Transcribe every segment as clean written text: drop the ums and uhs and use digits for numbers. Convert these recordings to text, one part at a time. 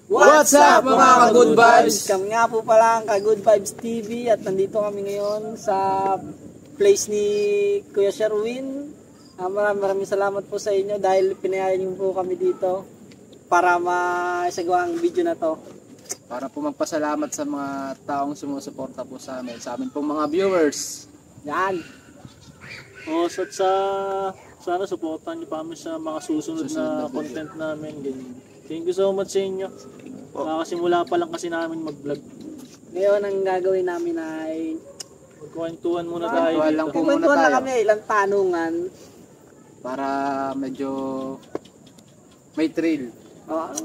What's up mga ka-Good Vibes? Kami nga po pala ang ka-Good Vibes TV at nandito kami ngayon sa place ni Kuya Sherwin. Maraming salamat po sa inyo dahil pinayaan niyo po kami dito para maisagawa ang video na to. Para po magpasalamat sa mga taong sumusuporta po sa amin pong mga viewers. Yan. Sana supportan niyo pa kami sa mga susunod na content namin. Ganyan. Thank you so much sa inyo. Nakasimula pa lang kasi namin mag-vlog. Ngayon ang gagawin namin ay magkwentuhan muna tayo dito. Magkwentuhan lang kami, ilang tanungan. Para medyo may thrill.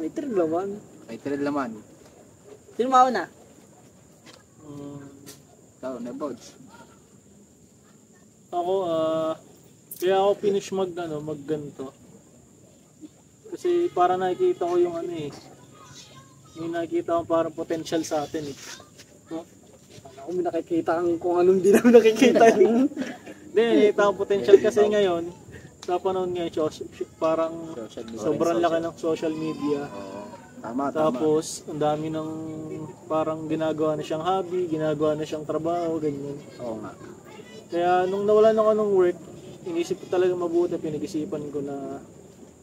May thrill naman. May thrill naman. Sino mauna? Ikaw, Nebods. Ako, kaya ako finish magganto. Kasi para nakikita ko yung may nakikita ko parang potential sa atin eh. Ako may nakikita kung anong di namin nakikita. Hindi, nakikita ko potential kasi ngayon, sa panahon ngayon, parang sobrang laki ng social media. Tama. Tapos, ang dami ng parang ginagawa na siyang hobby, ginagawa na siyang trabaho, ganyan. Oo nga. Kaya nung nawalan ako ng work, inisip ko talaga mabuti, pinag-isipan ko na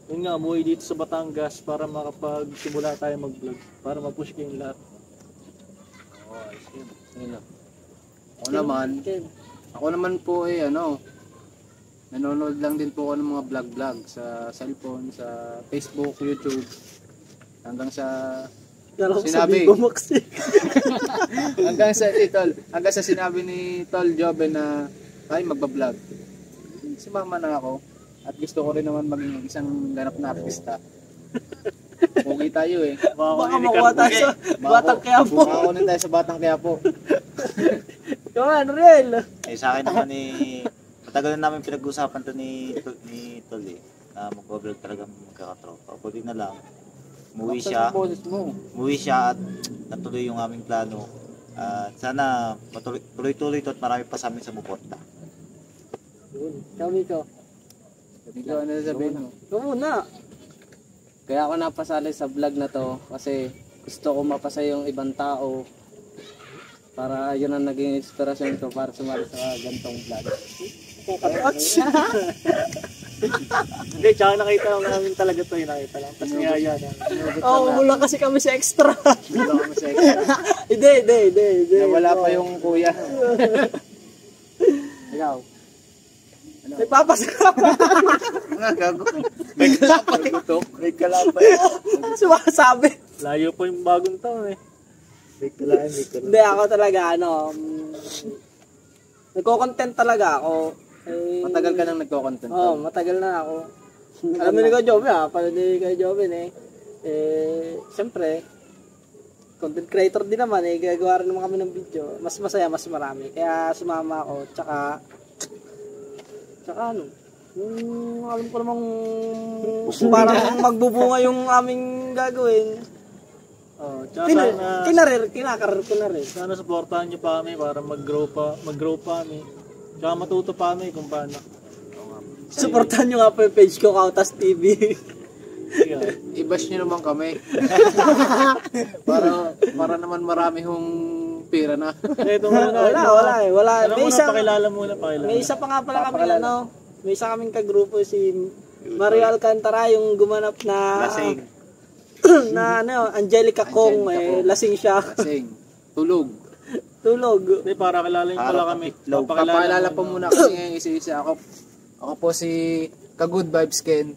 yun nga, umuwi dito sa Batangas para makapagsimula tayo mag-vlog. Para ma-push ko yung lahat. Ako naman po nanonood lang din po ako ng mga vlog sa cellphone, sa Facebook, YouTube. Hanggang sa sinabi hanggang sa sinabi ni Tol Joven na ay magba-vlog. Sumama na ako. At gusto ko rin naman maging isang ganap na artista. Pogi tayo eh. Baka makuha tayo sa Batang Quiapo. Makakunin tayo sa Batang Quiapo. Come on, Riel. Sa akin naman matagal na namin pinag-usapan to ni Tol na mag-vlog talagang magkakatropa. Pwede na lang. Umuwi siya at natuloy yung aming plano. At sana tuloy-tuloy to at marami pa sa amin sa muporta. Kami ko. Ikaw, ano sabihin mo? Ikaw muna. Kaya ako napasali sa vlog na to kasi gusto ko mapasa yung ibang tao para yun ang naging inspirasyon ko para sumali sa gantong vlog. Hindi, tsaka nakita lang namin talaga to, nakita lang. Tapos ngaya na. Wala kasi kami sa extra. Hindi. Wala pa yung kuya. Ikaw. Nagpapasarap. Nga, gago. May kalapay. Sumasabi. Layo po yung bagong taon eh. Hindi, ako talaga, nagko-content talaga ako. Matagal ka nang nagko-content. Matagal na ako. Alam mo ni Kuya Joven pala ni Kuya Joven siyempre, content creator din naman gagawa rin naman kami ng video. Mas masaya, mas marami. Kaya sumama ako, tsaka alam ko namang parang magbubunga yung aming gagawin. Kinakarir ko na rin. Sana supportahan niyo pa kami para mag-grow pa kami. Tsaka matuto pa kami kung paano. Supportahan nyo nga po yung page ko, Kautas TV. I-bash nyo naman kami. para naman marami hong pira na. Wala. Pakilala muna. May isa pa nga pala kami, may isa kaming kagrupo, si Mario Alcantara, yung gumanap na Angelica Kong, lasing siya. Lasing. Tulog. Hindi, para kilala nyo pala kami. Papakilala po muna kasi ngayon isa-isa. Ako po si ka-Good Vibes Ken.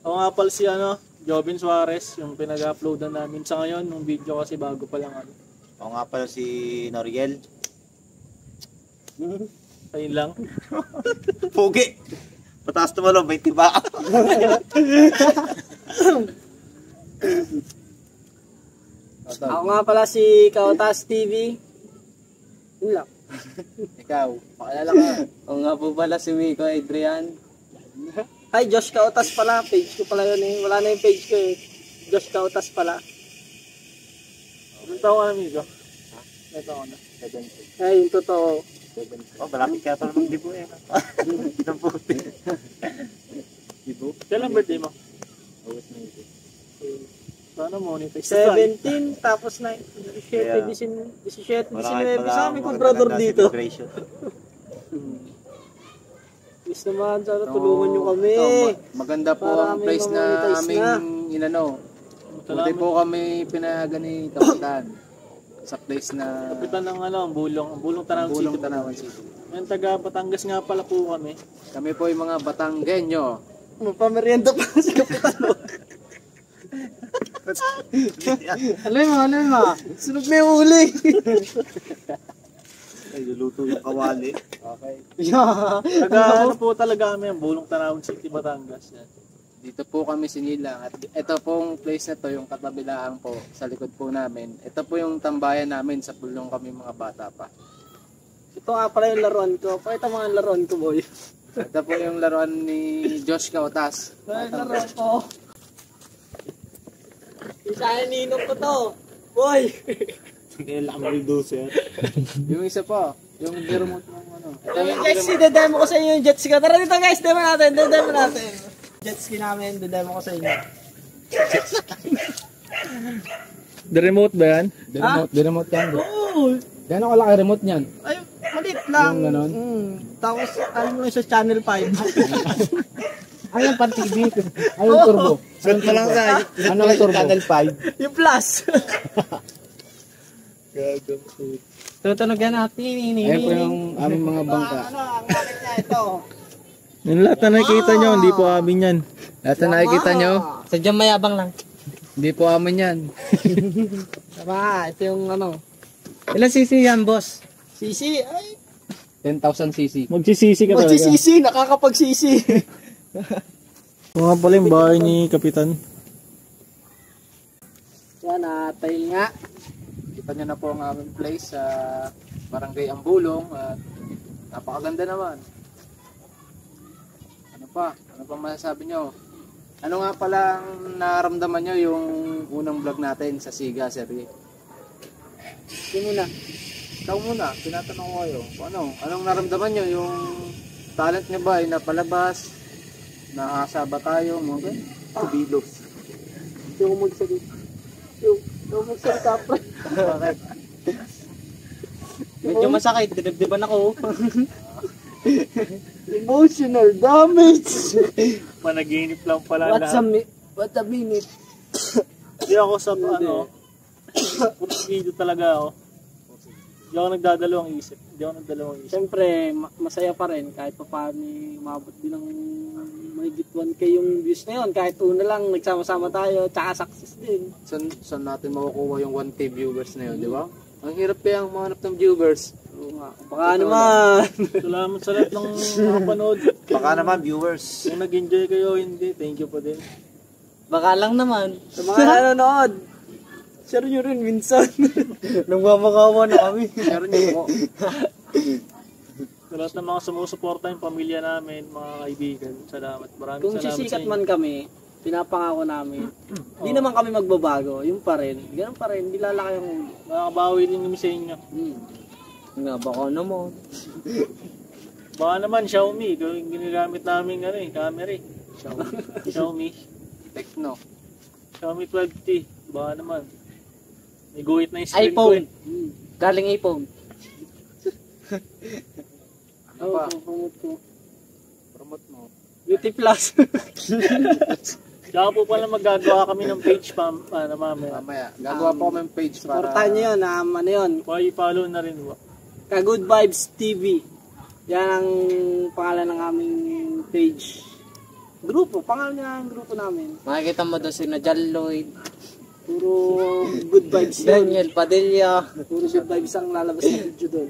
Ako nga pala si Jovin Suarez, yung pinag-uploadan namin sa ngayon, yung video kasi bago pa lang Ako nga pala si Noriel. Ayun lang. Pugi! Pataas naman lang, 20 ba? Ako nga pala si Kautas TV. Yun lang. Ikaw, pakilala ka. O nga po pala si Miko Adrian. Hi, Josh Kautas pala. Page ko pala yun Wala na yung page ko Josh Kautas pala. Anong taon ka na, Miko? May taon na. 70. Ay, yung totoo. Malapit ka pa naman dibo Kitang puti. Dibo? Kailan birthday mo? August 19. Sana monetize na tayo. 17, tapos na 17, 19 sa amin comprador dito. Please naman, sana tulungan nyo kami. Maganda po Para ang kami place na ma-monetize aming na. inano. Buti po kami pinagani kapitan sa place na Kapitan ng ang bulong Tanawan Bulong City. Tanawan City. Yan, taga Batangas nga pala po kami. Kami po yung mga Batanggenyo. Magpamerienda pa si Kapitan. Ano mo? Sunog na yung uli. Ay, luluto yung kawali. Okay. Taga ano po talaga kami, ang Bulong Tanawan City, Batangas. Yan. Dito po kami sinilang at ito pong place na to, yung katabilaan po sa likod po namin. Ito po yung tambayan namin sa pulong kami mga bata pa. Ito nga pala yung laruan ko. Pakita mo ang laruan ko, boy. Ito po yung laruan ni Josh Kautas. Ay, laruan ko. Isa ninong ko to. Boy! Kailangan mo rin doon, Yung isa po, yung remote ng ano. Ito yung Guys, demo ko sa inyo yung jet ski ko. Tara dito guys, demo natin. Jet ski namin, demo ko sa inyo. The remote ba yan? remote yan. Oo! Gano'ng kalaki remote niyan? Ay, malit lang. Yung ganon? Tapos, ano mo sa channel 5. Ay, yung pan TV. Ay, yung turbo. Suot mo lang sa Ano yung turbo? Channel 5. yung plus. Tutunog yan natin. Ayan po yung aming mga bangka. Ang gamit niya ito. Yung lahat na nakikita nyo, hindi po amin yan. Lahat na nakikita nyo, Sadyang mayabang lang. hindi po amin yan. Tama, ito yung ano. Ilan cc yan, boss? Sisi, ay. 10,000 cc. Magsisisi ka talaga. Magsisisi, nakakapagsisi. Ito nga pala yung bahay ni Kapitan. Yan, tail nga. Kita nyo na po ang aming place sa Barangay Ambulong. At napakaganda naman. Ano pa masasabi nyo? Ano nga pala ang naramdaman nyo yung unang vlog natin sa Siga Serie? Ito muna. Ikaw muna, tinatanong ko kayo. Anong naramdaman nyo? Yung talent nyo ba ay napalabas? Nakasa ba tayo? Mga ganun? Kubilos. Yung magsalita. Yung magsalita, pre. Bakit? Medyo masakit. Dinagdiban ako. Emotional damage. Panaginip lang pala What a minute. Hindi ako sa video talaga ako. Hindi ako nagdadalawang isip. Siyempre, masaya pa rin kahit pa paano umabot din ng mahigit 1K yung views na yun. Kahit una lang, nagsama-sama tayo, tsaka success din. Saan natin makukuha yung 1K viewers na yun, di ba? Ang hirap kayang mahanap ng viewers. Oo nga. Baka naman. Salamat sa lahat ng nakapanood. Baka naman viewers. Kung nag-enjoy kayo, hindi. Thank you po din. Baka lang naman. Sa mga nanonood, share nyo rin minsan. Nang mamakawa na kami. Meron nyo po. Sa lahat ng mga sumusuporta yung pamilya namin, mga kaibigan. Salamat. Maraming Kung salamat sisikat sa inyo. man kami, pinapangako namin, hindi naman kami magbabago. Yung pa rin. Ganun pa rin. Hindi lalaki yung ulo. Makakabawi din kami sa inyo. Nga, baka naman. Baka naman Xiaomi. Ito yung ginagamit namin camera eh. Xiaomi. Tecno. Xiaomi 12T. Baka naman. May guhit na yung screen ko iPhone. eh. Galing iPhone. Ano pa? Promote Promote mo. Beauty Plus. Tsaka po pala magagawa kami ng page mamaya. Mamaya. Gagawa po kami ng page para... Supportahan nyo yun. Ano yun? I-follow na rin po. Ka-Good Vibes TV. Yan ang pangalan ng aming page. Grupo. Pangalan niya ang grupo namin. Makikita mo doon si Najal Lloyd, Puro good vibes yun. Daniel Padilla. Puro good vibes ang lalabas na video doon.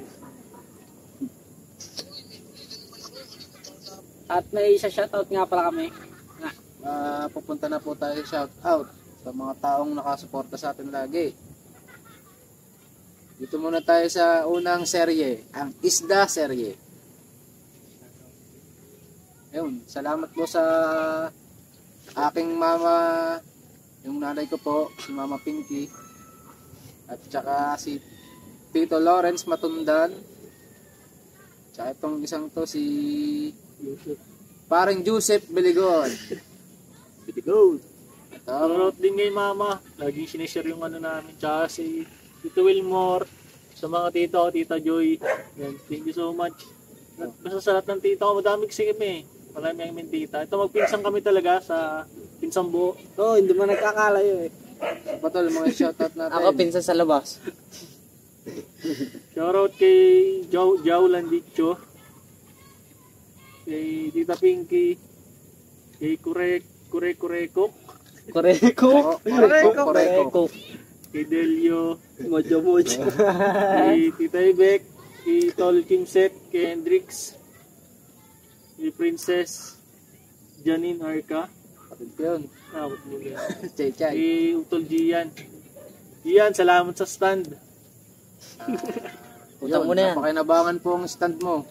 At may isa shoutout nga pala kami. Pupunta na po tayo shout out sa mga taong nakasuporta sa atin lagi. Dito muna tayo sa unang serye, ang Isda serye. Ayun, salamat po sa aking mama, yung nanay ko po, si Mama Pinky, at saka si Tito Lawrence Matundan, tsaka itong isang to si Parang Joseph Beligon. Go. Shoutout din kay Mama. Lagi sinishare yung ano namin. Tsaka si Tito Wilmore. Sa mga tito ko, Tita Joy. Yan. Thank you so much. Basta sa lahat ng tito ko, madami kasi kami. Marami ang tita. Ito magpinsang kami talaga sa pinsang buo. Oo, hindi mo nagkakalayo eh. Patol, mga shoutout natin. Ako pinsan sa labas. Shoutout kay Jau Landicho. Kay Tita Pinky. Kay Kurekok. Koreko. Koreko. Kay Delio. Mojo. Kay Tita Ibek. Kay Tol Kimset. Kay Hendrix. Kay Princess Janine Arca. Yun. Wag mo yan. Chay. Kay Utol Gian. Gian, salamat sa stand. Utang mo na yan. Napakinabangan po ang stand mo.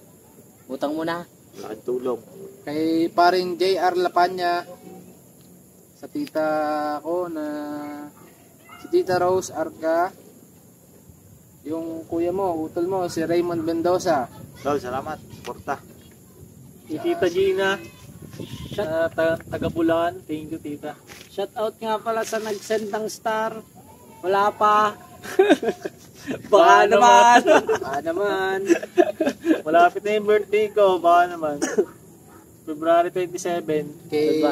Utang mo na. Laking tulong. Kay paring JR Lapanya, sa tita ko na si Tita Rose Arca, yung kuya mo, utol mo, si Raymond Mendoza. Tol, salamat. Porta. Kay Tita Gina. Sa taga Bulacan. Thank you, Tita. Shout out nga pala sa nag-send ng star. Wala pa. Baka naman. Malapit na yung birthday ko. Baka naman. February 27. Kay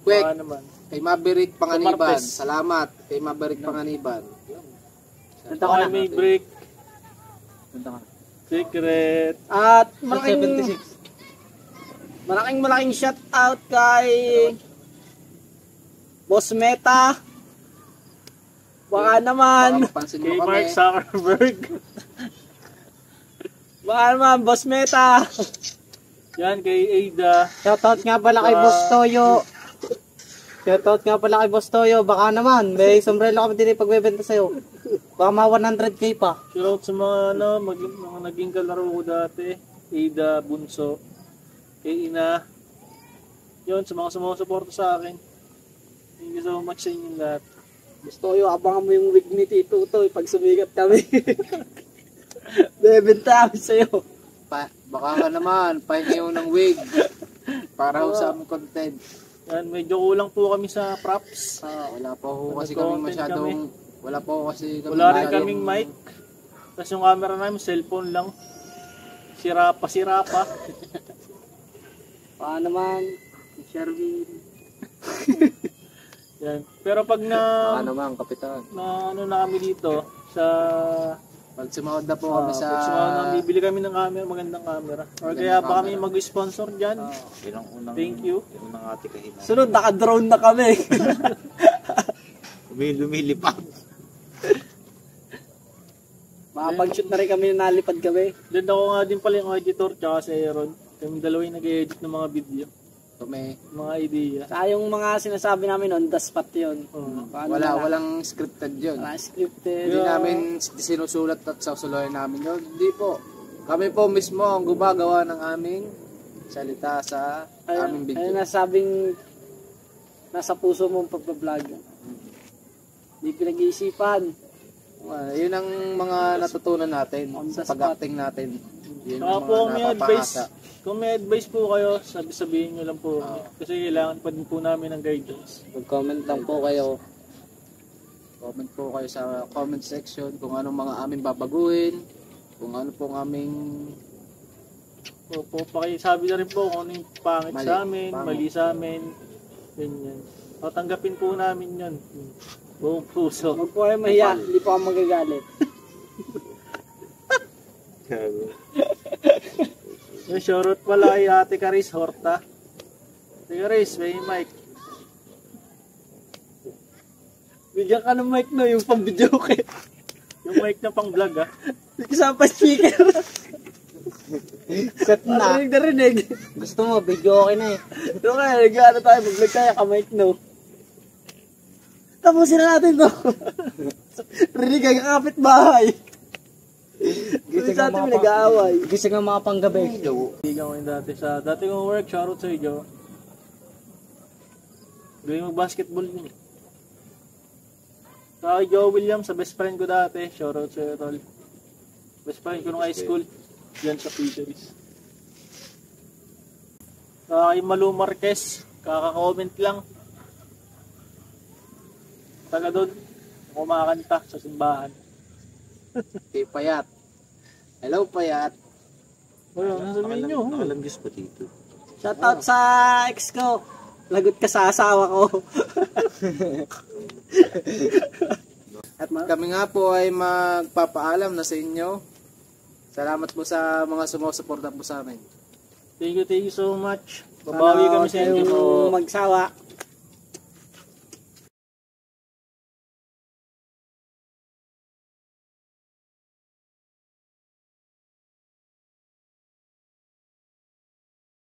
Kwek, Baka naman. kay Maverick Panganiban. Martes. Salamat kay Maverick Panganiban. Baka may break. Secret. At 76. malaking shout out kay Boss Meta. Baka naman. Papansin mo Kay kami. Mark Zuckerberg. Baka naman, Boss Meta. Yan, kay Ada. Shoutout nga pala kay Boss Toyo. Shoutout nga pala kay Boss Toyo. Baka naman, may sombrero kami din pagbebenta sa'yo. Baka mga 100k pa. Shoutout sa mga, mga naging kalaro ko dati. Ada, Bunso. Kay Ina. Yun, sa mga sumusuporta sa akin. Thank you so much sa inyong lahat. Gusto ko abangan mo yung wig ni Tito to pag sumigat kami. Bebenta kami sa'yo. Baka ka naman, pahingi yung ng wig. Para ho sa aming content. Yan, medyo kulang po kami sa props. Wala po ho kasi kami masyadong... Wala po kasi kami Wala rin masyadong- kaming mic. Tapos yung camera namin, cellphone lang. Sira pa. Baka naman, Sherwin. Yan. Pero pag Baka naman, kapitan. na ano na kami dito sa Pag sumahod na po kami sa... bibili kami ng camera, magandang camera. Or kaya pa kami mag-sponsor diyan. Yun ang unang, Thank you. Yun ang ate kahinan. Sunod, naka-drone na kami. Lumilipad. Makapag-shoot na rin kami na nalipad kami. Then ako nga din pala yung editor tsaka si Aaron. Kami dalawa yung nag-edit ng mga video, Kami, mga idea. Saka yung mga sinasabi namin on the spot yun. Paano na lang? walang scripted yun. Wala scripted. Hindi namin sinusulat at susuluhin namin yun. Hindi po. Kami po mismo ang gumagawa ng aming salita sa aming video. Ayun nasabing nasa puso mong pagbablog. Hindi pinag-iisipan. Yun ang mga natutunan natin On the sa pag-acting natin. Yun Saka ang po mga may advice. napapahasa. Kung may advice po kayo, sabihin nyo lang po. Kasi kailangan pa din po namin ng guidance. Mag-comment lang po kayo. Comment po kayo sa comment section kung anong mga aming babaguhin, kung ano pong aming Po, pakisabi na rin po kung ano yung pangit Mali. sa amin, Pangit. mali sa amin. Ganyan. O, tanggapin po namin yun. Buong puso. Huwag po kayo mahiya, hindi po ako magagalit. Yung shoutout pala kay Ate Caris Horta. Ate Caris, may mic. Bigyan ka ng mic no, yung pang-video kit. Yung mic na pang vlog ah. Kasama pa speaker. Set na. Narinig na rinig. Gusto mo, video okay na eh. Ito kaya, nag-ano tayo, mag-vlog tayo, ka-mic no. Tapusin na natin to. Rinig ang kakapit bahay. Gising sa atin, nag-aaway. Gising ang mga panggabi. Kaibigan ko yung dati kong work, shoutout sa iyo. Galing mag-basketball din. Sa kay Joe Williams, sa best friend ko dati, shoutout sa iyo, tol. Best friend ko nung high school, dyan sa Fisheries. Sa kay Malu Marquez, kaka-comment lang. taga doon, kumakanta sa simbahan. Kay Payat. Hello, Payat. Wala, ano sabihin nyo? Nakalang Diyos pa dito. Shoutout sa ex ko. Lagot ka sa asawa ko. At kami nga po ay magpapaalam na sa inyo. Salamat po sa mga sumusuporta po sa amin. Thank you so much. Babawi kami sa inyo. Magsawa.